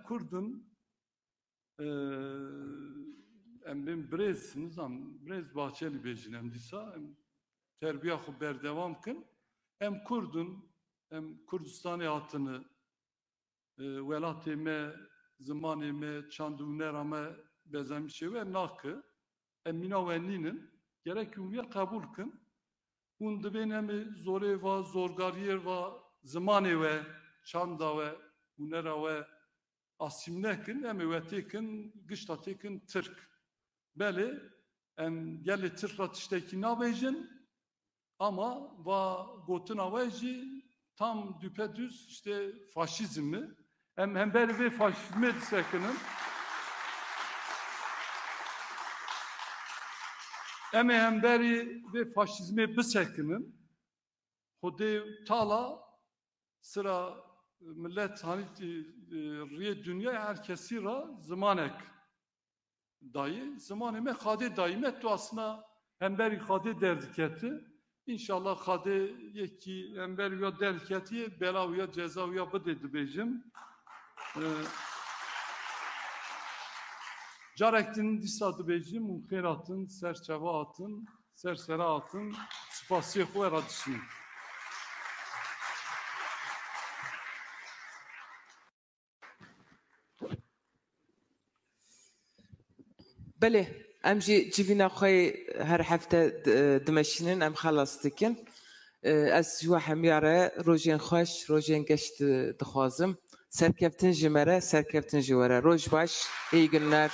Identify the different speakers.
Speaker 1: Kurdun em brez nizam brez bahçeli bejinem disa terbiye haber devam kın em Kurdun em Kurdistan'ı hatını velatime zamanime çandunera bezemişe ve nakı emina ve ninin gerek ümiye kabul kın un dibêne zorê ve zorgariyê ve zamanê ve çanda ve unera ve asim nekin em ê we têkin gişta têkin Tirk belê em gelê Tirk ra tiştekî nabêjin ama va gotina we jî tam düpedüz işte faşizm mi em hember vê faşizmê disekinin em ê hemberî vê faşizmê bisekinin xwedê tala sıra millet hani riye dünya herkesi ra zamanek dayı zamanı me xade dayı me tu aslında hemberi xade derdiketi İnşallah xade yeki hemberi ya derdiketi bela ya ceza ya bu dedi bejim carektin disadı bejim muhkeratın serçeva atın sersera atın spasiye xwera dişin
Speaker 2: بله ام جی جیوینا خوی هر هفته دمشینن ام خلاص دکن از جوا همیاره روزین خوش روزین گشت دخوازم سرکفتن جمره سرکفتن جواره روز باش iyi günler